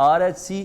RHC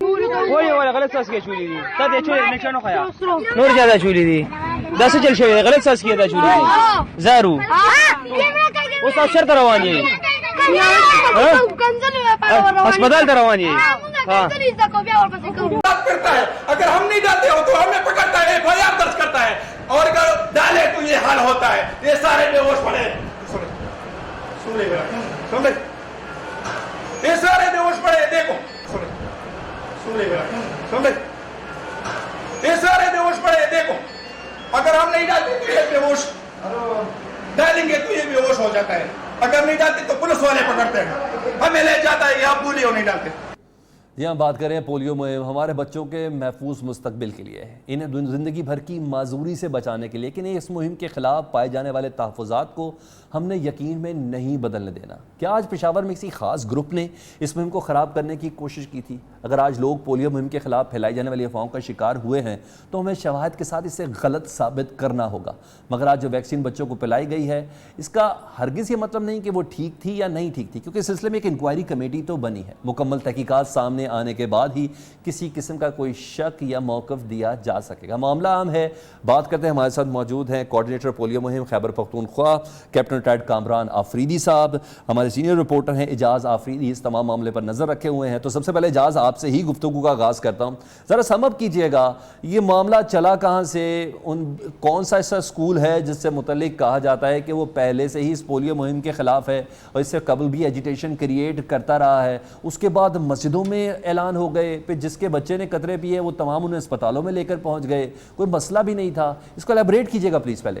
وای وای غلط ساس کې چولی دي تا دې چولې نه چنو خیا نور زیاده چولی دي دا څه چل شوی غلط ساس کې دا چولی دي زارو اوس افسر ته روان یې هسپتال ته روان یې کرتا ہے، اگر ہم نہیں ڈالتے ہو تو ہمیں پکڑتا ہے، FIR درج کرتا ہے، اور اگر ڈالے تو یہ حال ہوتا ہے۔ یہ سارے بے ہوش پڑے، سن لے میرا، سن لے، یہ سارے بے ہوش پڑے، دیکھو سن لے میرا، سن لے، یہ سارے بے ہوش پڑے، دیکھو اگر ہم نہیں ڈالتے تو یہ بے ہوش، ڈالیں گے تو یہ بے ہوش ہو جاتا ہے، اگر نہیں ڈالتے تو پولیس والے پکڑتے ہیں، ہمیں لے جاتا ہے، یہ آپ پولیو نہیں ڈالتے۔ یہاں بات کریں پولیو مہم ہمارے بچوں کے محفوظ مستقبل کے لیے ہے، انہیں زندگی بھر کی معذوری سے بچانے کے لیے، لیکن اس مہم کے خلاف پائے جانے والے تحفظات کو ہم نے یقین میں نہیں بدلنے دینا۔ کیا آج پشاور میں کسی خاص گروپ نے اس مہم کو خراب کرنے کی کوشش کی تھی؟ اگر آج لوگ پولیو مہم کے خلاف پھیلائی جانے والی افواہوں کا شکار ہوئے ہیں تو ہمیں شواہد کے ساتھ اسے غلط ثابت کرنا ہوگا۔ مگر آج جو ویکسین بچوں کو پلائی گئی ہے، اس کا ہرگز یہ مطلب نہیں کہ وہ ٹھیک تھی یا نہیں ٹھیک تھی، کیونکہ اس سلسلے میں ایک انکوائری کمیٹی تو بنی ہے۔ مکمل تحقیقات سامنے آنے کے بعد ہی کسی قسم کا کوئی شک یا موقف دیا جا سکے گا۔ معاملہ عام ہے، بات کرتے ہیں، ہمارے ساتھ موجود ہیں کوارڈینیٹر پولیو مہم خیبر پختونخوا کیپٹن ریٹائرڈ کامران آفریدی صاحب، ہمارے سینئر رپورٹر ہیں اعجاز آفریدی، اس تمام معاملے پر نظر رکھے ہوئے ہیں۔ تو سب سے پہلے اعجاز آپ سے ہی گفتگو کا آغاز کرتا ہوں، ذرا سم اپ کیجئے گا یہ معاملہ چلا کہاں سے، کون سا ایسا اسکول ہے جس سے متعلق کہا جاتا ہے کہ وہ پہلے سے ہی اس پولیو مہم کے خلاف ہے اور اس سے قبل بھی ایجیٹیشن کریٹ کرتا رہا ہے، اس کے بعد مسجدوں میں اعلان ہو گئے، پھر جس کے بچے نے قطرے پیے وہ تمام انہیں اسپتالوں میں لے کر پہنچ گئے، کوئی مسئلہ بھی نہیں تھا، اس کو الیبریٹ کیجئے گا پلیز پہلے۔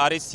RAC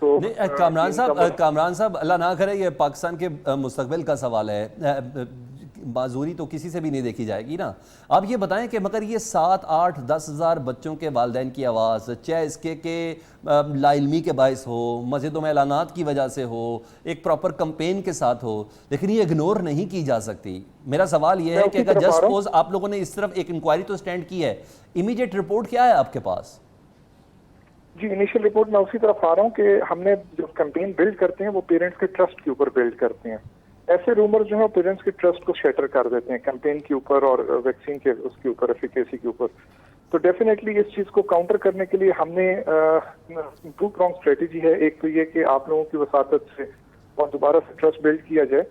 تو کامران صاحب اللہ نہ کرے یہ پاکستان کے مستقبل کا سوال ہے، معذوری تو کسی سے بھی نہیں دیکھی جائے گی نا. آپ یہ بتائیں کہ مگر یہ 7, 8, 10 ہزار بچوں کے والدین کی آواز، چاہے اس کے کہ لا علمی کے باعث ہو، مسجدوں میں اعلانات کی وجہ سے ہو، ایک پراپر کمپین کے ساتھ ہو، لیکن یہ اگنور نہیں کی جا سکتی. میرا سوال یہ ہے کہ اگر جسٹ سپوز آپ لوگوں نے اس طرف ایک انکوائری تو سٹینڈ کی ہے، امیڈیٹ رپورٹ کیا ہے آپ کے پاس؟ جی انیشیل رپورٹ میں اسی طرف آ رہا ہوں کہ ہم نے جو کمپین بلڈ کرتے ہیں وہ پیرنٹس کے ٹرسٹ کے اوپر بلڈ کرتے ہیں. ایسے رومر جو ہیں پیرنٹس کے ٹرسٹ کو شیٹر کر دیتے ہیں کمپین کے اوپر اور ویکسین کے اس کے اوپر، ایفیکیسی کے اوپر. تو ڈیفینیٹلی اس چیز کو کاؤنٹر کرنے کے لیے ہم نے 2 پرونگ اسٹریٹجی ہے. ایک تو یہ کہ آپ لوگوں کی وساطت سے اور دوبارہ سے ٹرسٹ بلڈ کیا جائے،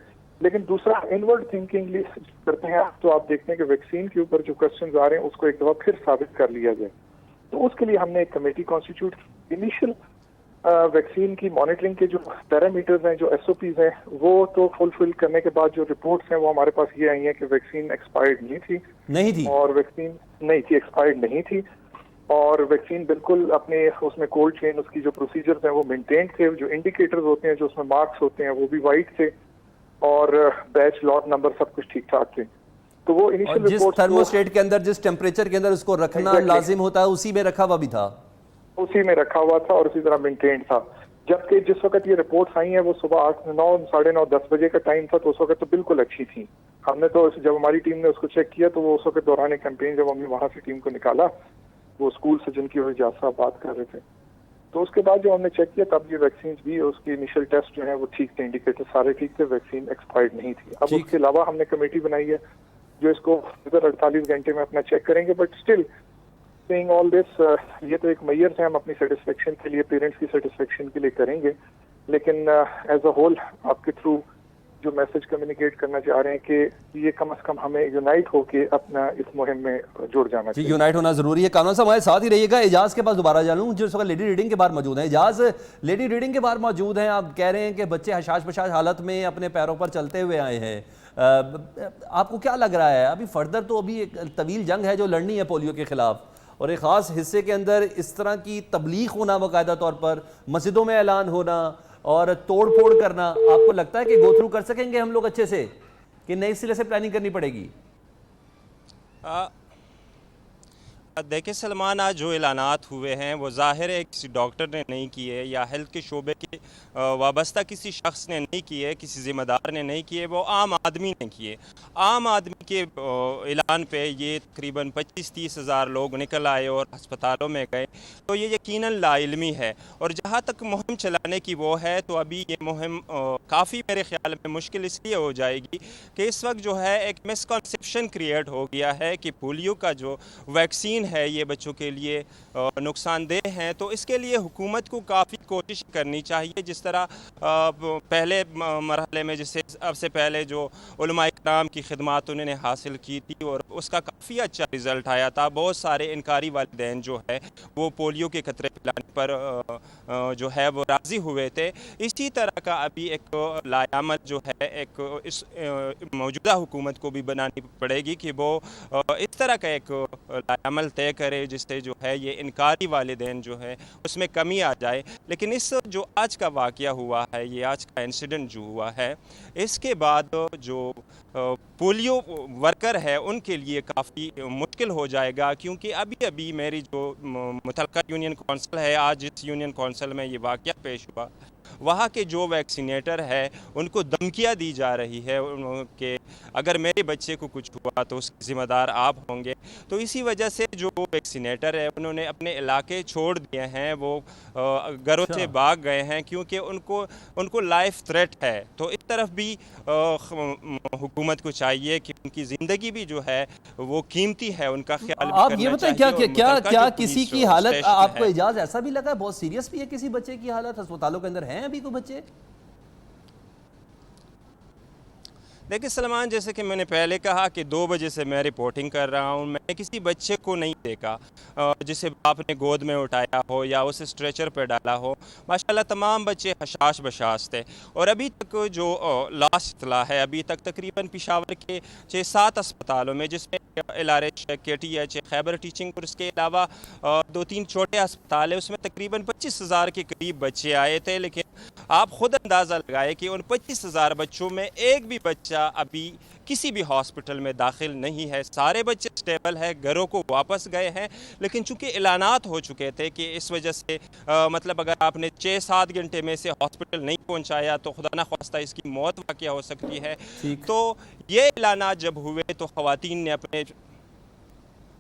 لیکن دوسرا انورڈ تھنکنگلی کرتے ہیں تو آپ دیکھتے ہیں کہ ویکسین کے اوپر جو کوسچنز آ رہے ہیں اس کو ایک دفعہ پھر ثابت کر لیا جائے. تو اس کے لیے ہم نے ایک کمیٹی کانسٹیٹیوٹ کی. انیشیل ویکسین کی مانیٹرنگ کے جو پیرامیٹرز ہیں، جو ایس او پیز ہیں، وہ تو فلفل کرنے کے بعد جو رپورٹس ہیں وہ ہمارے پاس یہ آئی ہیں کہ ویکسین ایکسپائرڈ نہیں تھی اور ویکسین نہیں تھی، ایکسپائرڈ نہیں تھی، اور ویکسین بالکل اپنے اس میں کولڈ چین اس کی جو پروسیجرز ہیں وہ مینٹینڈ تھے. جو انڈیکیٹرز ہوتے ہیں جو اس میں مارکس ہوتے ہیں وہ بھی وائٹ تھے، اور بیچ لاٹ نمبر سب کچھ ٹھیک ٹھاک تھے. تو وہ انیشیل جس تھرموسٹیٹ کے اندر جس ٹیمپریچر کے اندر اس کو رکھنا لازم ہوتا ہے اسی میں رکھا ہوا بھی تھا، اسی میں رکھا ہوا تھا اور اسی طرح مینٹینڈ تھا. جبکہ جس وقت یہ رپورٹس آئی ہیں وہ صبح 8, 9, 9:30, 10 بجے کا ٹائم تھا، تو اس وقت تو بالکل اچھی تھی. ہم نے تو جب ہماری ٹیم نے اس کو چیک کیا تو وہ اس وقت دوران کیمپین جب ہم نے وہاں سے ٹیم کو نکالا، وہ اسکول سے جن کی اجاز صاحب بات کر رہے تھے، تو اس کے بعد جب ہم نے چیک کیا تب یہ ویکسین بھی اس کی انیشیل ٹیسٹ جو ہیں وہ ٹھیک تھے، انڈیکیٹر سارے ٹھیک تھے، ویکسین ایکسپائرڈ نہیں تھی. اب اس کے علاوہ ہم نے کمیٹی بنائی ہے جو اس کو 48 گھنٹے میں اپنا چیک کریں گے. بٹ اسٹل سیئنگ آل دس، یہ تو ایک میئر سے ہم اپنی سیٹسفیکشن کے لیے، پیرنٹس کی سیٹسفیکشن کے لیے کریں گے، لیکن ایز اے ہول آپ کے تھرو جو میسج کمیونیکیٹ کرنا چاہ رہے ہیں کہ یہ کم از کم ہمیں یونائٹ ہو کے اپنا اس مہم میں جڑ جانا چاہیے. یونائٹ ہونا ضروری ہے. کامران صاحب ہمارے ساتھ ہی رہیے گا. اعجاز کے پاس دوبارہ جانوں جو اس وقت لیڈی ریڈنگ کے باہر موجود ہیں. اعجاز، لیڈی ریڈنگ کے باہر موجود ہیں، آپ کہہ رہے ہیں کہ بچے حشاش بشاش حالت میں اپنے پیروں پر چلتے ہوئے آئے ہیں. آپ کو کیا لگ رہا ہے ابھی فردر تو ابھی ایک طویل جنگ ہے جو لڑنی ہے پولیو کے خلاف، اور ایک خاص حصے کے اندر اس طرح کی تبلیغ ہونا، باقاعدہ طور پر مسجدوں میں اعلان ہونا اور توڑ پھوڑ کرنا، آپ کو لگتا ہے کہ گو تھرو کر سکیں گے ہم لوگ اچھے سے، کہ نئے سرے سے پلاننگ کرنی پڑے گی؟ دیکھیں سلمان، آج جو اعلانات ہوئے ہیں وہ ظاہر ہے کسی ڈاکٹر نے نہیں کیے یا ہیلتھ کے شعبے کے وابستہ کسی شخص نے نہیں کیے، کسی ذمہ دار نے نہیں کیے، وہ عام آدمی نے کیے. عام آدمی کے اعلان پہ یہ تقریباً 25-30 ہزار لوگ نکل آئے اور ہسپتالوں میں گئے، تو یہ یقیناً لا علمی ہے. اور جہاں تک مہم چلانے کی وہ ہے تو ابھی یہ مہم کافی میرے خیال میں مشکل اس لیے ہو جائے گی کہ اس وقت جو ہے ایک مسکنسیپشن کریٹ ہو گیا ہے کہ پولیو کا جو ویکسین ہے یہ بچوں کے لیے نقصان دہ ہیں. تو اس کے لیے حکومت کو کافی کوشش کرنی چاہیے، جس طرح پہلے مرحلے میں جسے اب سے پہلے جو علماء اکرام کی خدمات انہوں نے حاصل کی تھی اور اس کا کافی اچھا رزلٹ آیا تھا. بہت سارے انکاری والدین جو ہے وہ پولیو کے قطرے پلانے پر جو ہے وہ راضی ہوئے تھے. اسی طرح کا ابھی ایک لائحہ جو ہے ایک اس موجودہ حکومت کو بھی بنانی پڑے گی کہ وہ اس طرح کا ایک لائحہ طے کرے جس سے جو ہے یہ انکاری والدین جو ہے اس میں کمی آ جائے. لیکن اس جو آج کا واقعہ ہوا ہے، یہ آج کا انسیڈنٹ جو ہوا ہے، اس کے بعد جو پولیو ورکر ہے ان کے لیے کافی مشکل ہو جائے گا، کیونکہ ابھی میری جو متعلقہ یونین کونسل ہے، آج اس یونین کونسل میں یہ واقعہ پیش ہوا، وہاں کے جو ویکسینیٹر ہے ان کو دھمکیاں دی جا رہی ہے کہ اگر میرے بچے کو کچھ ہوا تو اس کے ذمہ دار آپ ہوں گے. تو اسی وجہ سے جو ویکسینیٹر ہے انہوں نے اپنے علاقے چھوڑ دیے ہیں، وہ گھروں سے بھاگ گئے ہیں کیونکہ ان کو لائف تھریٹ ہے. تو اس طرف بھی حکومت کو چاہیے کہ ان کی زندگی بھی جو ہے وہ قیمتی ہے، ان کا خیال بھی آپ کرنا یہ بتائیں چاہیے. کیا کسی کی حالت آپ کو اعجاز ایسا بھی لگا ہے بہت سیریس بھی ہے کسی بچے کی حالت؟ ہسپتالوں کے اندر ہیں ابھی کوئی بچے؟ دیکھیں سلمان، جیسے کہ میں نے پہلے کہا کہ 2 بجے سے میں رپورٹنگ کر رہا ہوں، میں نے کسی بچے کو نہیں دیکھا جسے آپ نے گود میں اٹھایا ہو یا اسے اسٹریچر پہ ڈالا ہو. ماشاءاللہ تمام بچے حشاش بشاش تھے. اور ابھی تک جو لاسٹ اطلاع ہے، ابھی تک تقریباً پشاور کے 6-7 اسپتالوں میں، جس میں LRH KTH خیبر ٹیچنگ، اور اس کے علاوہ 2-3 چھوٹے اسپتال ہیں، اس میں تقریباً 25,000 کے قریب بچے آئے تھے. لیکن آپ خود اندازہ لگائیں کہ ان 25,000 بچوں میں ایک بھی بچہ ابھی کسی بھی ہاسپٹل میں داخل نہیں ہے. سارے بچے سٹیبل ہیں، گھروں کو واپس گئے ہیں. لیکن چونکہ اعلانات ہو چکے تھے کہ اس وجہ سے مطلب اگر آپ نے 6-7 گھنٹے میں سے ہاسپٹل نہیں پہنچایا تو خدا نخواستہ اس کی موت واقع ہو سکتی ہے. تو یہ اعلانات جب ہوئے تو خواتین نے اپنے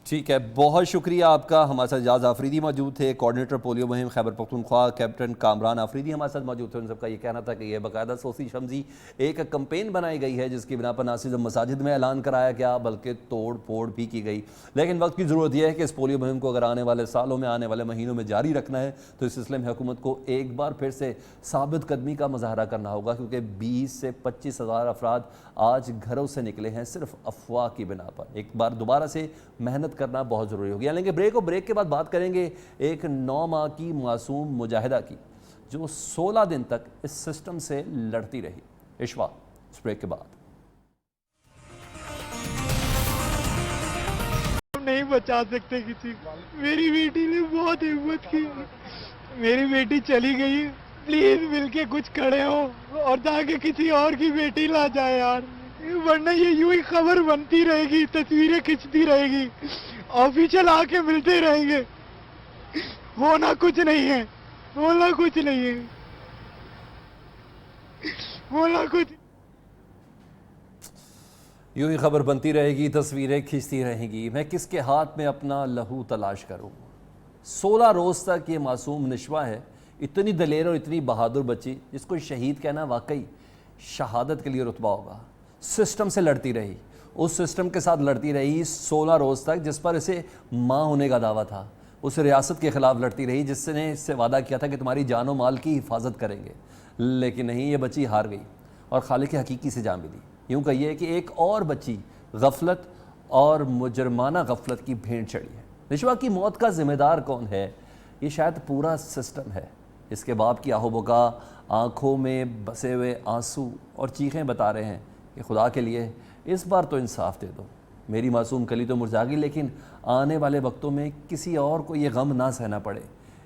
ٹھیک ہے، بہت شکریہ آپ کا. ہمارے ساتھ اعجاز آفریدی موجود تھے، کوآرڈینیٹر پولیو مہم خیبر پختونخوا. کیپٹن کامران آفریدی ہمارے ساتھ موجود تھے. ان سب کا یہ کہنا تھا کہ یہ باقاعدہ سوسی شمزی ایک کمپین بنائی گئی ہے جس کی بنا پر نہ صرف مساجد میں اعلان کرایا گیا بلکہ توڑ پھوڑ بھی کی گئی. لیکن وقت کی ضرورت یہ ہے کہ اس پولیو مہم کو اگر آنے والے سالوں میں، آنے والے مہینوں میں جاری رکھنا ہے تو اس سلسلے میں حکومت کو ایک بار پھر سے ثابت قدمی کا مظاہرہ کرنا ہوگا، کیونکہ 20 سے 25,000 افراد آج گھروں سے نکلے ہیں صرف افواہ کی بنا پر. ایک بار دوبارہ سے محنت کرنا بہت ضروری ہوگی. لیں گے بریک، اور بریک کے بعد بات کریں گے ایک 9 ماہ کی معصوم مجاہدہ کی جو 16 دن تک اس سسٹم سے لڑتی رہی. اشوا اس بریک کے بعد. نہیں بچا سکتے کسی. میری بیٹی نے بہت ہمت کی، میری بیٹی چلی گئی. پلیز مل کے کچھ کھڑے ہو اور تاکہ کسی اور کی بیٹی نہ جائے یار، ورنہ یہ یوں ہی خبر بنتی رہے گی، تصویریں کھنچتی رہے گی، آفیشل آ کے ملتے رہیں گے. ہونا کچھ نہیں ہے، ہونا کچھ نہیں ہے، ہونا کچھ. یوں ہی خبر بنتی رہے گی، تصویریں کھینچتی رہیں گی. میں کس کے ہاتھ میں اپنا لہو تلاش کروں؟ 16 روز تک یہ معصوم نشوہ ہے. اتنی دلیر اور اتنی بہادر بچی جس کو شہید کہنا واقعی شہادت کے لیے رتبہ ہوگا. سسٹم سے لڑتی رہی، اس سسٹم کے ساتھ لڑتی رہی 16 روز تک جس پر اسے ماں ہونے کا دعویٰ تھا. اس ریاست کے خلاف لڑتی رہی جس نے اس سے وعدہ کیا تھا کہ تمہاری جان و مال کی حفاظت کریں گے. لیکن نہیں، یہ بچی ہار گئی اور خالق حقیقی سے جان ملی. یوں کہیے کہ ایک اور بچی غفلت اور مجرمانہ غفلت کی بھینٹ چڑھی ہے. نشوہ کی موت کا ذمہ دار کون ہے؟ یہ شاید پورا سسٹم ہے. اس کے باپ کی آہو بکا، آنکھوں میں بسے ہوئے آنسو اور چیخیں بتا رہے ہیں کہ خدا کے لیے اس بار تو انصاف دے دو. میری معصوم کلی تو مرجا گئی، لیکن آنے والے وقتوں میں کسی اور کو یہ غم نہ سہنا پڑے.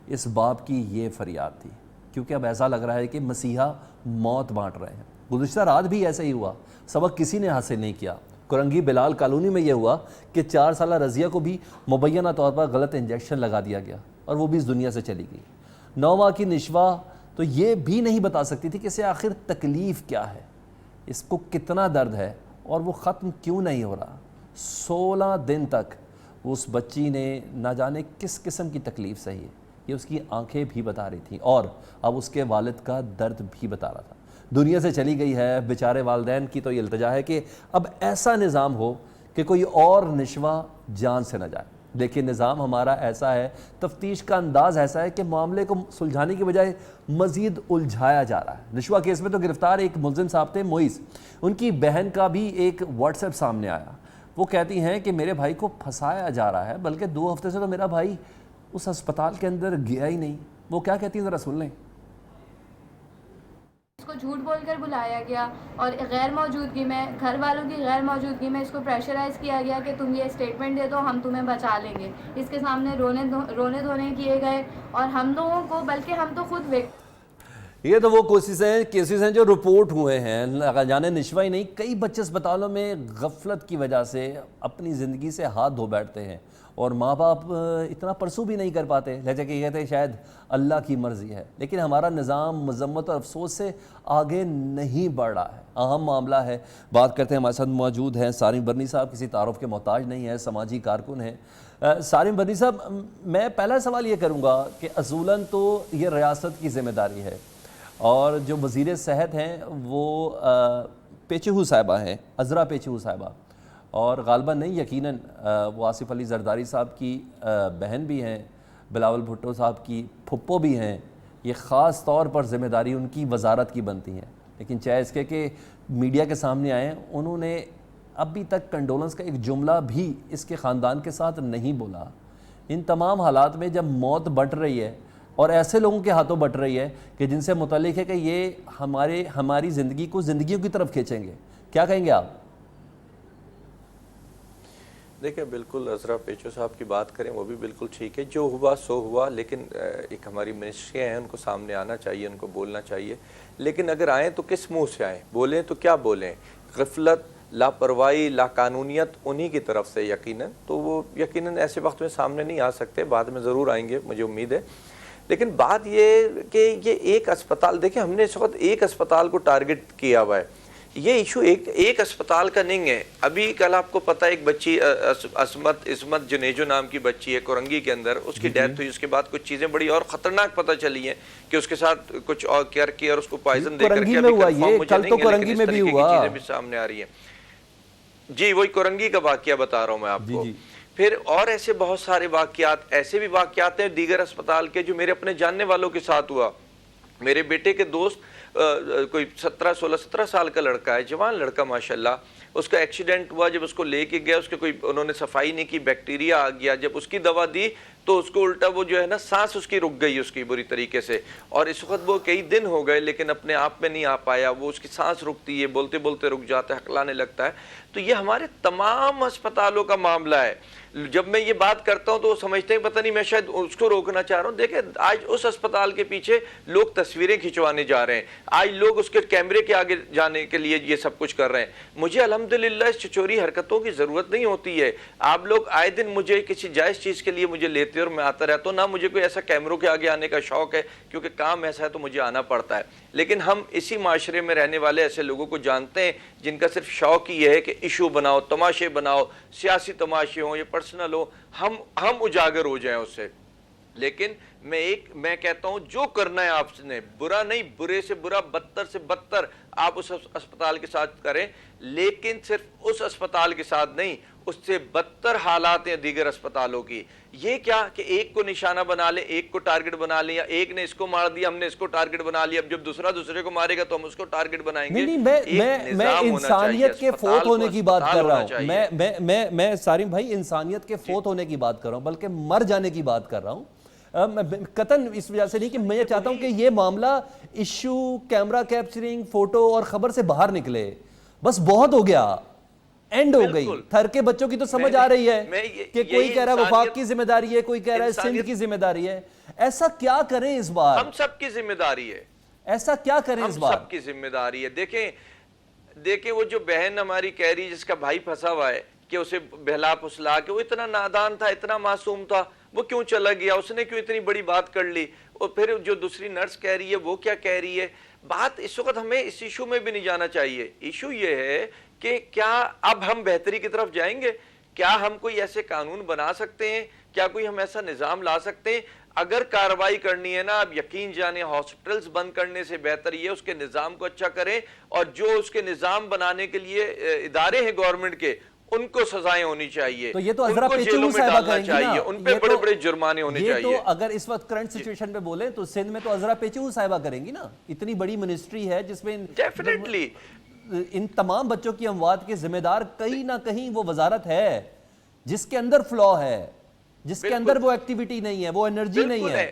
اس باپ کی یہ فریاد تھی، کیونکہ اب ایسا لگ رہا ہے کہ مسیحا موت بانٹ رہے ہیں. گزشتہ رات بھی ایسا ہی ہوا، سبق کسی نے حاصل نہیں کیا. کرنگی بلال کالونی میں یہ ہوا کہ 4 سالہ رضیہ کو بھی مبینہ طور پر غلط انجیکشن لگا دیا گیا اور وہ بھی اس دنیا سے چلی گئی. 9 ماہ کی نشوہ تو یہ بھی نہیں بتا سکتی تھی کہ اسے آخر تکلیف کیا ہے، اس کو کتنا درد ہے اور وہ ختم کیوں نہیں ہو رہا. 16 دن تک اس بچی نے نہ جانے کس قسم کی تکلیف سہی ہے. یہ اس کی آنکھیں بھی بتا رہی تھیں اور اب اس کے والد کا درد بھی بتا رہا تھا. دنیا سے چلی گئی ہے. بیچارے والدین کی تو یہ التجا ہے کہ اب ایسا نظام ہو کہ کوئی اور نشوہ جان سے نہ جائے. لیکن نظام ہمارا ایسا ہے، تفتیش کا انداز ایسا ہے کہ معاملے کو سلجھانے کی بجائے مزید الجھایا جا رہا ہے. نشوہ کیس میں تو گرفتار ایک ملزم صاحب تھے موئز. ان کی بہن کا بھی ایک واٹس ایپ سامنے آیا. وہ کہتی ہیں کہ میرے بھائی کو پھنسایا جا رہا ہے، بلکہ 2 ہفتے سے تو میرا بھائی اس ہسپتال کے اندر گیا ہی نہیں. وہ کیا کہتی ہیں ذرا سن لیں. اس کو جھوٹ بول کر بلایا گیا اور غیر موجودگی میں، گھر والوں کی غیر موجودگی میں اس کو پریشرائز کیا گیا کہ تم یہ اسٹیٹمنٹ دے دو، ہم تمہیں بچا لیں گے. اس کے سامنے رونے دھونے کیے گئے اور ہم لوگوں کو، بلکہ ہم تو خود یہ تو وہ کیسز ہیں جو رپورٹ ہوئے ہیں. جانے نشوہ ہی نہیں، کئی بچے اسپتالوں میں غفلت کی وجہ سے اپنی زندگی سے ہاتھ دھو بیٹھتے ہیں اور ماں باپ اتنا پرسو بھی نہیں کر پاتے، لہجہ کہ کہتے ہیں شاید اللہ کی مرضی ہے. لیکن ہمارا نظام مذمت اور افسوس سے آگے نہیں بڑھ رہا ہے. اہم معاملہ ہے. بات کرتے ہیں، ہمارے ساتھ موجود ہیں سارم برنی صاحب. کسی تعارف کے محتاج نہیں ہے، سماجی کارکن ہیں. سارم برنی صاحب، میں پہلا سوال یہ کروں گا کہ اصولاً تو یہ ریاست کی ذمہ داری ہے اور جو وزیر صحت ہیں وہ پیچہو صاحبہ ہیں، عذرا پیچہو صاحبہ، اور غالباً نہیں یقیناً وہ آصف علی زرداری صاحب کی بہن بھی ہیں، بلاول بھٹو صاحب کی پھپھو بھی ہیں. یہ خاص طور پر ذمہ داری ان کی وزارت کی بنتی ہیں. لیکن چاہے اس کے کہ میڈیا کے سامنے آئیں، انہوں نے ابھی تک کنڈولنس کا ایک جملہ بھی اس کے خاندان کے ساتھ نہیں بولا. ان تمام حالات میں جب موت بٹ رہی ہے اور ایسے لوگوں کے ہاتھوں بٹ رہی ہے کہ جن سے متعلق ہے کہ یہ ہماری زندگی کو زندگیوں کی طرف کھینچیں گے، کیا کہیں گے آپ؟ دیکھیں بالکل عذرا پیچو صاحب کی بات کریں وہ بھی بالکل ٹھیک ہے، جو ہوا سو ہوا، لیکن ایک ہماری منسٹریاں ہیں ان کو سامنے آنا چاہیے، ان کو بولنا چاہیے، لیکن اگر آئیں تو کس منہ سے آئیں، بولیں تو کیا بولیں؟ غفلت، لاپرواہی، لاقانونیت انہی کی طرف سے یقیناً، تو وہ یقیناً ایسے وقت میں سامنے نہیں آ سکتے، بعد میں ضرور آئیں گے مجھے امید ہے۔ لیکن بات یہ کہ یہ ایک اسپتال، دیکھیں ہم نے اس وقت ایک اسپتال کو ٹارگٹ کیا ہوا ہے، یہ ایشو ایک اسپتال کا نہیں ہے۔ ابھی کل آپ کو پتہ ہے ایک بچی عصمت جنیجو نام کی بچی ہے کورنگی کے اندر، اس کی ڈیتھ ہوئی، اس کے بعد کچھ چیزیں بڑی اور خطرناک پتہ چلی ہیں کہ اس کے ساتھ کچھ اور کر کے اور اس کو پوائزن دے کر کے، ابھی کنفرم مجھے نہیں ہے لیکن اس طریقے کی چیزیں بھی سامنے آ رہی ہیں۔ جی وہی کورنگی کا واقعہ بتا رہا ہوں میں آپ کو۔ پھر اور ایسے بہت سارے واقعات، ایسے بھی واقعات ہیں دیگر اسپتال کے جو میرے اپنے جاننے والوں کے ساتھ ہوا۔ میرے بیٹے کے دوست کوئی 17 سال کا لڑکا ہے، جوان لڑکا ماشاءاللہ، اس کا ایکسیڈنٹ ہوا، جب اس کو لے کے گیا اس کے کوئی انہوں نے صفائی نہیں کی، بیکٹیریا آ گیا، جب اس کی دوا دی تو اس کو الٹا وہ جو ہے نا سانس اس کی رک گئی اس کی بری طریقے سے، اور اس وقت وہ کئی دن ہو گئے لیکن اپنے آپ میں نہیں آ پایا، وہ اس کی سانس رکتی ہے، بولتے بولتے رک جاتا ہے، ہکلانے لگتا ہے۔ تو یہ ہمارے تمام اسپتالوں کا معاملہ ہے۔ جب میں یہ بات کرتا ہوں تو وہ سمجھتے ہیں پتہ نہیں میں شاید اس کو روکنا چاہ رہا ہوں۔ دیکھیں آج اس اسپتال کے پیچھے لوگ تصویریں کھنچوانے جا رہے ہیں، آج لوگ اس کے کیمرے کے آگے جانے کے لیے یہ سب کچھ کر رہے ہیں۔ مجھے الحمدللہ اس چچوری حرکتوں کی ضرورت نہیں ہوتی ہے۔ آپ لوگ آئے دن مجھے کسی جائز چیز کے لیے مجھے لیتے اور میں آتا رہتا ہوں، نہ مجھے کوئی ایسا کیمروں کے آگے آنے کا شوق ہے، کیونکہ کام ایسا ہے تو مجھے آنا پڑتا ہے۔ لیکن ہم اسی معاشرے میں رہنے والے ایسے لوگوں کو جانتے ہیں جن کا صرف شوق ہی یہ ہے کہ ایشو بناؤ، تماشے بناؤ، سیاسی تماشے ہوں یا پرسنل ہو، ہم اجاگر ہو جائیں اس سے۔ لیکن میں کہتا ہوں جو کرنا ہے آپ نے، برا نہیں، برے سے برا، بدتر سے بدتر آپ اس اسپتال کے ساتھ کریں، لیکن صرف اس اسپتال کے ساتھ نہیں، اس سے بدتر حالات ہیں دیگر اسپتالوں کی۔ یہ کیا کہ ایک کو نشانہ بنا لیں، ایک کو ٹارگٹ بنا لیں، یا ایک نے اس کو مار دیا ہم نے اس کو ٹارگٹ بنا لیا، اب جب دوسرا دوسرے کو مارے گا تو ہم اس کو ٹارگٹ بنائیں گے۔ میں انسانیت کے فوت ہونے کی بات کر رہا ہوں، میں سارم بھائی انسانیت کے فوت ہونے کی بات کر رہا ہوں، بلکہ مر جانے کی بات کر رہا ہوں۔ قطن اس وجہ سے نہیں کہ میں یہ چاہتا ہوں کہ یہ معاملہ ایشو کیمرہ کیپچرنگ فوٹو اور خبر سے باہر نکلے، بس بہت ہو گیا، اینڈ ہو گئی۔ تھر کے بچوں کی تو سمجھ آ رہی ہے کہ کوئی کہہ رہا ہے وفاق کی ذمہ داری ہے، کوئی کہہ رہا ہے سندھ کی ذمہ داری ہے۔ ایسا کیا کریں اس بار؟ ہم سب کی ذمہ داری ہے، ایسا کیا کریں اس بار؟ ہم سب کی ذمہ داری ہے۔ دیکھیں وہ جو بہن ہماری کہہ رہی جس کا بھائی پھنسا ہوا ہے کہ اسے بہلا پھسلا کے، وہ اتنا نادان تھا، اتنا معصوم تھا، وہ کیوں چلا گیا، اس نے کیوں اتنی بڑی بات کر لی؟ اور پھر جو دوسری نرس کہہ رہی ہے وہ کیا کہہ رہی ہے؟ بات اس وقت ہمیں اس ایشو میں بھی نہیں جانا چاہیے۔ ایشو یہ ہے کہ کیا اب ہم بہتری کی طرف جائیں گے؟ کیا ہم کوئی ایسے قانون بنا سکتے ہیں؟ کیا کوئی ہم ایسا نظام لا سکتے ہیں؟ اگر کارروائی کرنی ہے نا، اب یقین جانے ہاسپٹلز بند کرنے سے بہتر یہ اس کے نظام کو اچھا کریں، اور جو اس کے نظام بنانے کے لیے ادارے ہیں گورنمنٹ کے، ان کو سزائیں ہونی چاہیے، تو یہ تو عذرا پیچو صاحبہ کریں گی نا، ان پہ بڑے بڑے جرمانے ہونے چاہیے۔ یہ تو اگر اس وقت کرنٹ سچویشن پہ بولیں تو سندھ میں تو عذرا پیچو صاحبہ کریں گی نا، اتنی بڑی منسٹری ہے جس میں ڈیفینیٹلی ان تمام بچوں کی اموات کے ذمہ دار کہیں نہ کہیں وہ وزارت ہے، جس کے اندر فلو ہے، جس کے اندر وہ ایکٹیویٹی نہیں ہے، وہ انرجی نہیں ہے۔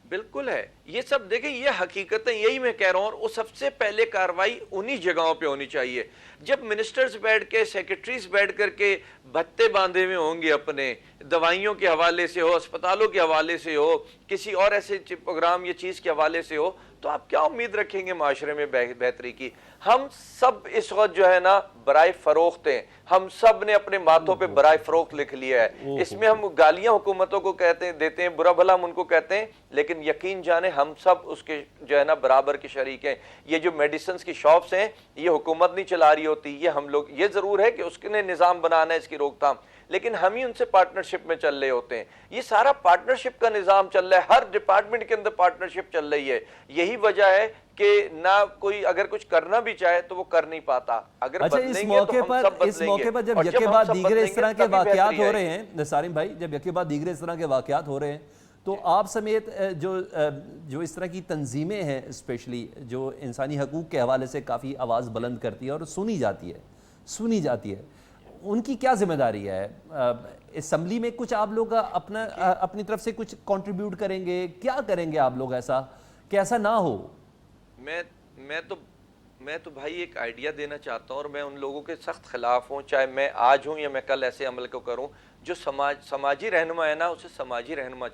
بالکل ہے، یہ سب دیکھیں یہ حقیقتیں، یہی میں کہہ رہا ہوں، اور وہ سب سے پہلے کاروائی انہی جگہوں پہ ہونی چاہیے۔ جب منسٹرز بیٹھ کے، سیکرٹریز بیٹھ کر کے بھتے باندھے ہوئے ہوں گے اپنے دوائیوں کے حوالے سے ہو، اسپتالوں کے حوالے سے ہو، کسی اور ایسے پروگرام یا چیز کے حوالے سے ہو، تو آپ کیا امید رکھیں گے معاشرے میں بہتری کی؟ ہم سب اس وقت جو ہے نا برائے فروخت ہیں، ہم سب نے اپنے ماتھوں پہ برائے فروخت لکھ لیا ہے۔ اس میں ہم گالیاں حکومتوں کو دیتے ہیں، برا بھلا ہم ان کو کہتے ہیں، لیکن یقین جانے ہم سب اس کے جو ہے نا برابر کے شریک ہیں۔ یہ جو میڈیسنز کی شاپس ہیں یہ حکومت نہیں چلا رہی ہوتی، یہ ہم لوگ، یہ ضرور ہے کہ اس نے نظام بنانا ہے اس کی روک تھام، لیکن ہم ہی ان سے پارٹنرشپ میں چل رہے ہوتے ہیں۔ یہ سارا پارٹنرشپ کا نظام چل رہا ہے، ہر ڈپارٹمنٹ کے اندر پارٹنرشپ چل رہی ہے۔ یہی وجہ ہے کہ نہ کوئی اگر کچھ کرنا بھی چاہے تو وہ کر نہیں پاتا۔ اگر بدلیں گے تو ہم سب بدلیں گے۔ اس موقع پر جب یکے بعد دیگر اس طرح کے واقعات ہو رہے ہیں سارم بھائی، جب یکے بعد دیگر اس طرح کے واقعات ہو رہے ہیں تو آپ سمیت جو اس طرح کی تنظیمیں ہیں اسپیشلی جو انسانی حقوق کے حوالے سے کافی آواز بلند کرتی ہے اور سنی جاتی ہے، ان کی کیا ذمہ داری ہے؟ اسمبلی میں کچھ آپ لوگ اپنی طرف سے کچھ کنٹریبیوٹ کریں گے؟ کیا کریں گے آپ لوگ ایسا کہ ایسا نہ ہو؟ میں تو بھائی ایک آئیڈیا دینا چاہتا ہوں اور میں ان لوگوں کے سخت خلاف ہوں، چاہے میں آج ہوں یا میں کل ایسے عمل کو کروں. جو سماجی رہنما ہے نا اسے سماجی رہنما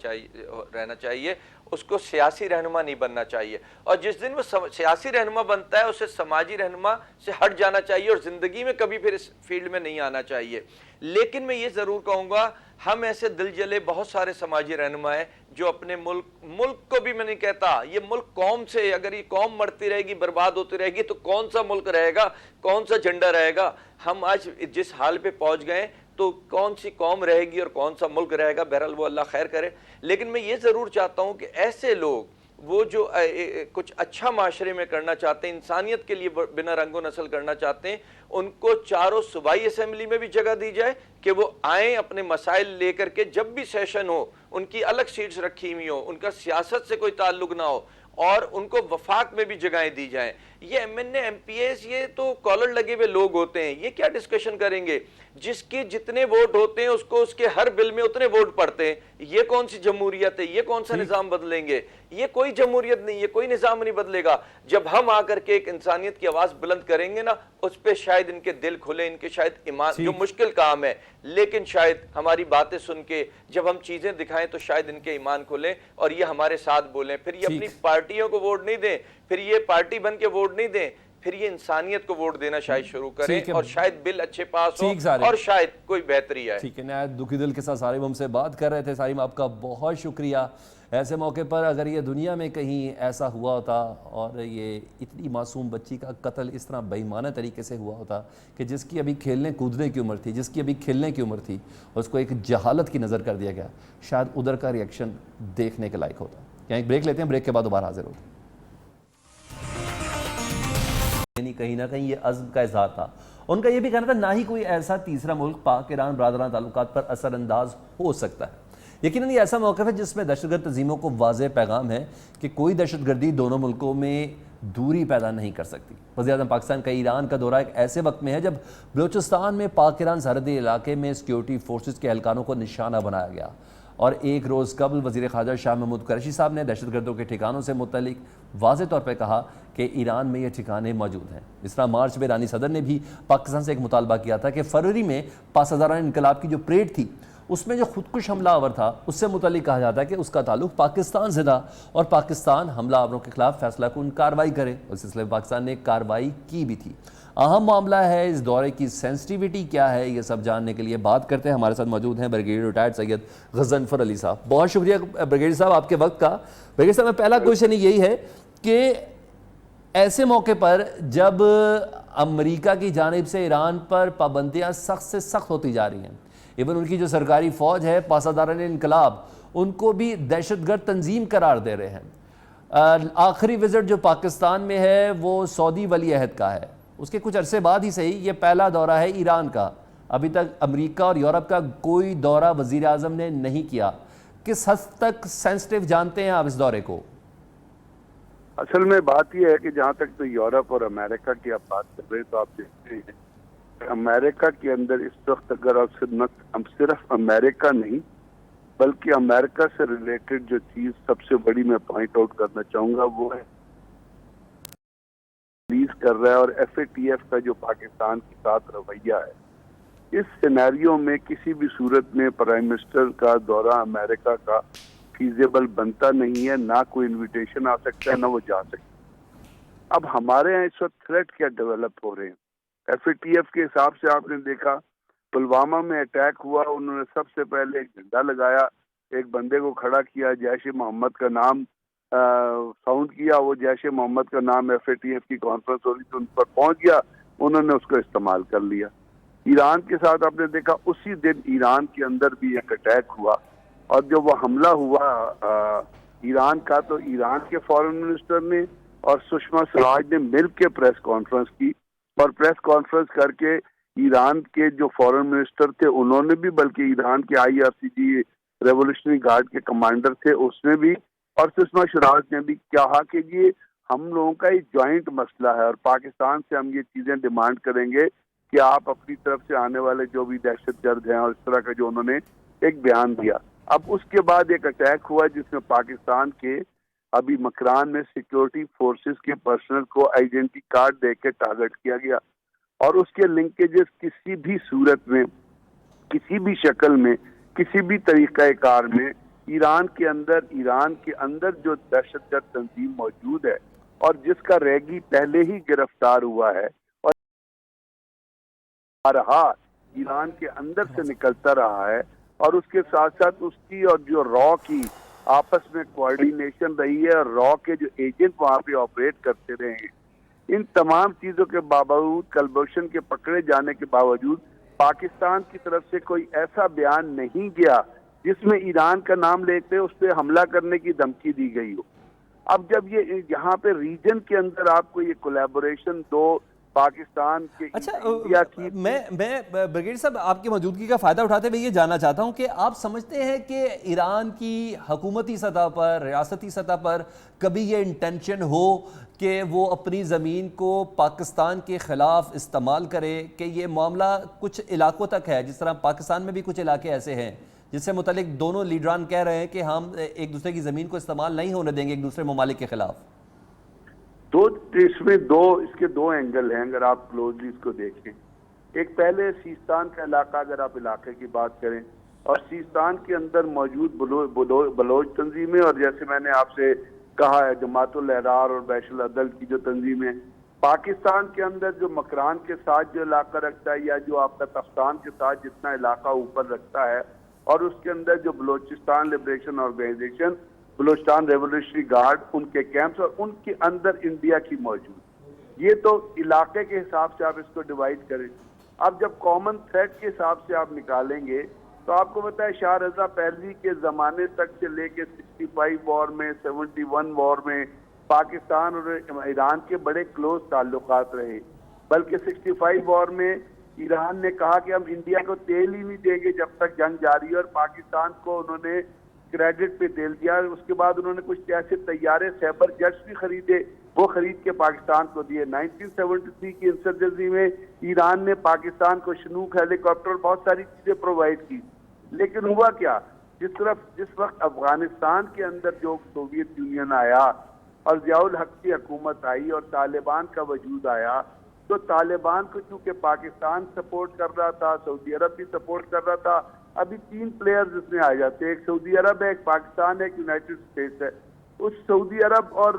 رہنا چاہیے، اس کو سیاسی رہنما نہیں بننا چاہیے. اور جس دن وہ سیاسی رہنما بنتا ہے اسے سماجی رہنما سے ہٹ جانا چاہیے اور زندگی میں کبھی پھر اس فیلڈ میں نہیں آنا چاہیے. لیکن میں یہ ضرور کہوں گا ہم ایسے دل جلے بہت سارے سماجی رہنما ہیں جو اپنے ملک کو بھی میں نہیں کہتا، یہ ملک قوم سے، اگر یہ قوم مرتی رہے گی برباد ہوتی رہے گی تو کون سا ملک رہے گا، کون سا جھنڈا رہے گا. ہم آج جس حال پہ پہنچ گئے تو کون سی قوم رہے گی اور کون سا ملک رہے گا، بہرحال وہ اللہ خیر کرے. لیکن میں یہ ضرور چاہتا ہوں کہ ایسے لوگ وہ جو کچھ اچھا معاشرے میں کرنا چاہتے ہیں، انسانیت کے لیے بنا رنگ و نسل کرنا چاہتے ہیں، ان کو چاروں صوبائی اسمبلی میں بھی جگہ دی جائے کہ وہ آئیں اپنے مسائل لے کر کے، جب بھی سیشن ہو ان کی الگ سیٹس رکھی ہوئی ہوں، ان کا سیاست سے کوئی تعلق نہ ہو، اور ان کو وفاق میں بھی جگہیں دی جائیں. یہ M N A M P S یہ تو کالر لگے ہوئے لوگ ہوتے ہیں، یہ کیا ڈسکشن کریں گے؟ جس کے جتنے ووٹ ہوتے ہیں اس کو اس کے ہر بل میں اتنے ووٹ پڑتے ہیں. یہ کون سی جمہوریت ہے؟ یہ کون سا نظام بدلیں گے؟ یہ کوئی جمہوریت نہیں، یہ کوئی نظام نہیں بدلے گا. جب ہم آ کر کے ایک انسانیت کی آواز بلند کریں گے نا، اس پہ شاید ان کے دل کھلے، ان کے شاید ایمان، جو مشکل کام ہے لیکن شاید ہماری باتیں سن کے جب ہم چیزیں دکھائیں تو شاید ان کے ایمان کھلیں اور یہ ہمارے ساتھ بولیں. پھر یہ اپنی پارٹیوں کو ووٹ نہیں دیں، پھر یہ پارٹی بن کے ووٹ نہیں دیں، پھر یہ انسانیت کو ووٹ دینا شاید شروع کریں اور شاید بل اچھے پاس ہو اور شاید کوئی بہتری آئے. ٹھیک ہے، نہایت دکھی دل کے ساتھ سارم ہم سے بات کر رہے تھے. سارم آپ کا بہت شکریہ. ایسے موقع پر اگر یہ دنیا میں کہیں ایسا ہوا ہوتا اور یہ اتنی معصوم بچی کا قتل اس طرح بے ایمانہ طریقے سے ہوا ہوتا کہ جس کی ابھی کھیلنے کودنے کی عمر تھی، جس کی ابھی کھیلنے کی عمر تھی، اس کو ایک جہالت کی نظر کر دیا گیا، شاید ادھر کا ریئیکشن دیکھنے کے لائق ہوتا. یہاں ایک بریک لیتے ہیں، بریک کے بعد دوبارہ حاضر ہوتے ہیں. یعنی کہیں نہ کہیں یہ عزم کا اظہار تھا. ان کا یہ بھی کہنا تھا نہ ہی کوئی ایسا تیسرا ملک پاک ایران برادران تعلقات پر اثر انداز ہو سکتا ہے. یقیناً یہ ایسا موقف ہے جس میں دہشت گرد تنظیموں کو واضح پیغام ہے کہ کوئی دہشت گردی دونوں ملکوں میں دوری پیدا نہیں کر سکتی. وزیر اعظم پاکستان کا ایران کا دورہ ایک ایسے وقت میں ہے جب بلوچستان میں پاک ایران سرحدی علاقے میں سیکیورٹی فورسز کے اہلکاروں کو نشانہ بنایا گیا اور ایک روز قبل وزیر خارجہ شاہ محمود قریشی صاحب نے دہشت گردوں کے ٹھکانوں سے متعلق واضح طور پہ کہا کہ ایران میں یہ ٹھکانے موجود ہیں. اس طرح مارچ میں ایرانی صدر نے بھی پاکستان سے ایک مطالبہ کیا تھا کہ فروری میں پاس ہزاران انقلاب کی جو پریڈ تھی اس میں جو خودکش حملہ آور تھا اس سے متعلق کہا جاتا ہے کہ اس کا تعلق پاکستان سے تھا اور پاکستان حملہ آوروں کے خلاف فیصلہ کن کارروائی کرے. اس سلسلے میں پاکستان نے کارروائی کی بھی تھی. اہم معاملہ ہے اس دورے کی سینسٹیویٹی کیا ہے، یہ سب جاننے کے لیے بات کرتے ہیں. ہمارے ساتھ موجود ہیں بریگیڈیئر ریٹائرڈ سید غضنفر علی صاحب. بہت شکریہ بریگیڈیئر صاحب آپ کے وقت کا. بریگیڈیئر صاحب میں پہلا کوشچن یہی ہے کہ ایسے موقع پر جب امریکہ کی جانب سے ایران پر پابندیاں سخت سے سخت ہوتی جا رہی ہیں، ایون ان کی جو سرکاری فوج ہے پاسداران انقلاب ان کو بھی دہشت گرد تنظیم قرار دے رہے ہیں. آخری وزٹ جو پاکستان میں ہے وہ سعودی ولی عہد کا ہے، اس کے کچھ عرصے بعد ہی صحیح یہ پہلا دورہ ہے ایران کا. ابھی تک امریکہ اور یورپ کا کوئی دورہ وزیر اعظم نے نہیں کیا. کس حد تک سینسٹیو جانتے ہیں آپ اس دورے کو؟ اصل میں بات یہ ہے کہ جہاں تک تو یورپ اور امریکہ کی آپ بات کر رہے ہیں تو آپ دیکھتے ہیں امریکہ کے اندر اس وقت اگر آپ صرف امریکہ نہیں بلکہ امریکہ سے ریلیٹڈ جو چیز سب سے بڑی میں پوائنٹ آؤٹ کرنا چاہوں گا وہ ہے ریلیز کر رہا ہے اور ایف اے ٹی ایف کا جو پاکستان کے ساتھ رویہ ہے. اس سینیریو میں کسی بھی صورت میں پرائم منسٹر کا دورہ امریکہ کا فیزیبل بنتا نہیں ہے، نہ کوئی انویٹیشن آ سکتا ہے نہ وہ جا سکتا ہے. اب ہمارے یہاں اس وقت تھریٹ کیا ڈیولپ ہو رہے ہیں. ایف اے ٹی ایف کے حساب سے آپ نے دیکھا پلوامہ میں اٹیک ہوا، انہوں نے سب سے پہلے ایک جھنڈا لگایا، ایک بندے کو کھڑا کیا، جیش محمد کا نام ساؤنڈ کیا، وہ جیش محمد کا نام ایف اے ٹی ایف کی کانفرنس ہو رہی تھی ان پر پہنچ گیا، انہوں نے اس کو استعمال کر لیا. ایران کے ساتھ آپ نے دیکھا اسی دن ایران کے اندر بھی ایک اٹیک ہوا اور جب وہ حملہ ہوا ایران کا تو ایران کے فارن منسٹر نے اور سشما سوراج نے مل کے پریس کانفرنس کی اور پریس کانفرنس کر کے ایران کے جو فارن منسٹر تھے انہوں نے بھی، بلکہ ایران کے I R G C revolutionary guard کے کمانڈر تھے اس نے بھی، اور سشما سوراج نے بھی کہا کہ یہ ہم لوگوں کا ایک جوائنٹ مسئلہ ہے اور پاکستان سے ہم یہ چیزیں ڈیمانڈ کریں گے کہ آپ اپنی طرف سے آنے والے جو بھی دہشت گرد ہیں اور اس طرح کا جو انہوں نے ایک بیان دیا. اب اس کے بعد ایک اٹیک ہوا جس میں پاکستان کے ابھی مکران میں سیکیورٹی فورسز کے پرسنل کو آئیڈینٹی کارڈ دے کے ٹارگٹ کیا گیا، اور اس کے لنکیجز کسی بھی صورت میں، کسی بھی شکل میں، کسی بھی طریقہ کار میں ایران کے اندر جو دہشت گرد تنظیم موجود ہے اور جس کا ریگی پہلے ہی گرفتار ہوا ہے اور ایران کے اندر سے نکلتا رہا ہے، اور اس کے ساتھ ساتھ اس کی اور جو را کی آپس میں کوارڈینیشن رہی ہے، اور را کے جو ایجنٹ وہاں پہ آپریٹ کرتے رہے ہیں، ان تمام چیزوں کے باوجود، کلبھوشن کے پکڑے جانے کے باوجود پاکستان کی طرف سے کوئی ایسا بیان نہیں گیا جس میں ایران کا نام لے کے اس پہ حملہ کرنے کی دھمکی دی گئی ہو۔ اب جب یہ یہاں پہ ریجن کے اندر آپ کو یہ کولیبوریشن دو پاکستان کے انڈیا کی، میں بریگیڈیئر صاحب آپ کی موجودگی کا فائدہ اٹھاتے ہوئے یہ جاننا چاہتا ہوں کہ آپ سمجھتے ہیں کہ ایران کی حکومتی سطح پر، ریاستی سطح پر کبھی یہ انٹینشن ہو کہ وہ اپنی زمین کو پاکستان کے خلاف استعمال کرے، کہ یہ معاملہ کچھ علاقوں تک ہے، جس طرح پاکستان میں بھی کچھ علاقے ایسے ہیں جس سے متعلق دونوں لیڈران کہہ رہے ہیں کہ ہم ایک دوسرے کی زمین کو استعمال نہیں ہونے دیں گے ایک دوسرے ممالک کے خلاف؟ اس کے دو اینگل ہیں اگر آپ کلوزلی اس کو دیکھیں۔ ایک پہلے سیستان کا علاقہ، اگر آپ علاقے کی بات کریں، اور سیستان کے اندر موجود بلوچ تنظیمیں، اور جیسے میں نے آپ سے کہا ہے جماعت الاحرار اور بیش العدل کی جو تنظیمیں، پاکستان کے اندر جو مکران کے ساتھ جو علاقہ رکھتا ہے، یا جو آپ کا تفتان کے ساتھ جتنا علاقہ اوپر رکھتا ہے، اور اس کے اندر جو Balochistan liberation organisation, Balochistan revolutionary guard, ان کے کیمپس، اور ان کے اندر انڈیا کی موجود، یہ تو علاقے کے حساب سے آپ اس کو ڈیوائیڈ کریں۔ اب جب کامن تھریٹ کے حساب سے آپ نکالیں گے تو آپ کو پتہ ہے شاہ رضا پہلوی کے زمانے تک سے لے کے 65 وار میں، 71 وار میں پاکستان اور ایران کے بڑے کلوز تعلقات رہے، بلکہ 65 وار میں ایران نے کہا کہ ہم انڈیا کو تیل ہی نہیں دیں گے جب تک جنگ جاری ہے، اور پاکستان کو انہوں نے کریڈٹ پہ تیل دیا۔ اس کے بعد انہوں نے کچھ ایسے طیارے سیبر جیٹس بھی خریدے، وہ خرید کے پاکستان کو دیے۔ 1973 کی انسرجنسی میں ایران نے پاکستان کو شنوک ہیلی کاپٹر بہت ساری چیزیں پرووائڈ کی، لیکن ہوا کیا؟ جس وقت افغانستان کے اندر جو سوویت یونین آیا اور ضیاء الحق کی حکومت آئی اور طالبان کا وجود آیا، تو طالبان کو چونکہ پاکستان سپورٹ کر رہا تھا، سعودی عرب بھی سپورٹ کر رہا تھا، ابھی 3 پلیئرز اس میں آ جاتے ہیں، ایک سعودی عرب ہے، ایک پاکستان ہے، ایک یونائٹڈ اسٹیٹس ہے۔ اس سعودی عرب اور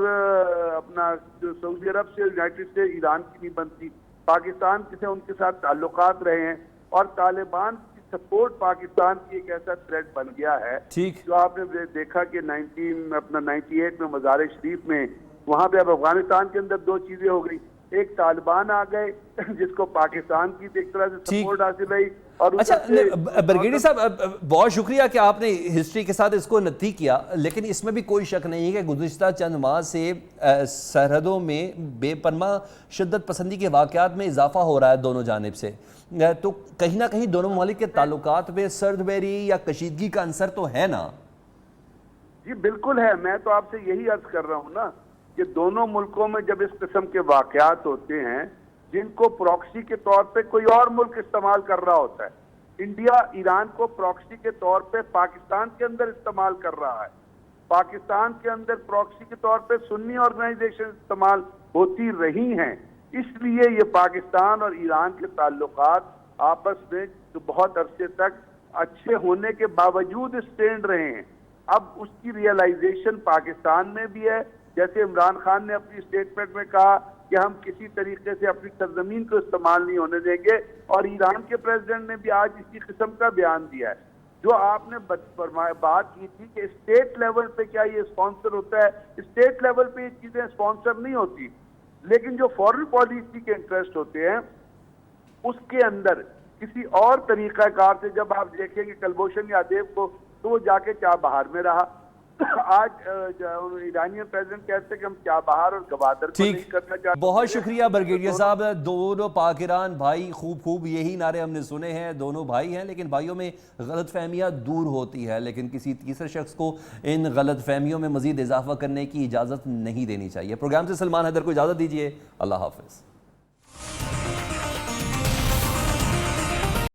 اپنا جو سعودی عرب سے یونائٹڈ اسٹیٹس ایران کی نہیں بنتی، پاکستان کے ان کے ساتھ تعلقات رہے ہیں، اور طالبان کی سپورٹ پاکستان کی ایک ایسا تھریٹ بن گیا ہے جو آپ نے دیکھا کہ 98 میں مزار شریف میں، وہاں پہ اب افغانستان کے اندر 2 چیزیں ہو گئی، ایک طالبان آ گئے جس کو پاکستان کی ایک طرح سے سپورٹ حاصل ہوئی، اور اچھا برگیڈیئر صاحب بہت شکریہ کہ آپ نے ہسٹری کے ساتھ اس کو نتی کیا، لیکن اس میں بھی کوئی شک نہیں ہے کہ گزشتہ چند ماہ سے سرحدوں میں بے پناہ شدت پسندی کے واقعات میں اضافہ ہو رہا ہے دونوں جانب سے، تو کہیں نہ کہیں دونوں ممالک کے تعلقات میں سرد بیری یا کشیدگی کا عنصر تو ہے نا؟ جی بالکل ہے، میں تو آپ سے یہی عرض کر رہا ہوں نا کہ دونوں ملکوں میں جب اس قسم کے واقعات ہوتے ہیں جن کو پراکسی کے طور پہ کوئی اور ملک استعمال کر رہا ہوتا ہے، انڈیا ایران کو پراکسی کے طور پہ پاکستان کے اندر استعمال کر رہا ہے، پاکستان کے اندر پراکسی کے طور پہ سنی آرگنائزیشن استعمال ہوتی رہی ہیں، اس لیے یہ پاکستان اور ایران کے تعلقات آپس میں جو بہت عرصے تک اچھے ہونے کے باوجود اسٹینڈ رہے ہیں، اب اس کی ریئلائزیشن پاکستان میں بھی ہے، جیسے عمران خان نے اپنی اسٹیٹمنٹ میں کہا کہ ہم کسی طریقے سے اپنی سرزمین کو استعمال نہیں ہونے دیں گے، اور ایران کے پریزیڈنٹ نے بھی آج اسی قسم کا بیان دیا ہے۔ جو آپ نے بات کی تھی کہ اسٹیٹ لیول پہ کیا یہ اسپانسر ہوتا ہے، اسٹیٹ لیول پہ یہ چیزیں اسپانسر نہیں ہوتی، لیکن جو فورن پالیسی کے انٹرسٹ ہوتے ہیں اس کے اندر کسی اور طریقہ کار سے، جب آپ دیکھیں گے کلبھوشن یادیو کو، تو وہ جا کے چابہار میں رہا، آج ایرانین پریزیڈنٹ کہتے ہیں کہ ہم چابہار اور گوادر کو نہیں کرنا چاہتے۔ بہت شکریہ برگیڈیئر صاحب، دونوں پاک ایران بھائی، خوب یہی نعرے ہم نے سنے ہیں، دونوں بھائی ہیں لیکن بھائیوں میں غلط فہمیاں دور ہوتی ہے، لیکن کسی تیسرے شخص کو ان غلط فہمیوں میں مزید اضافہ کرنے کی اجازت نہیں دینی چاہیے۔ پروگرام سے سلمان حیدر کو اجازت دیجیے، اللہ حافظ۔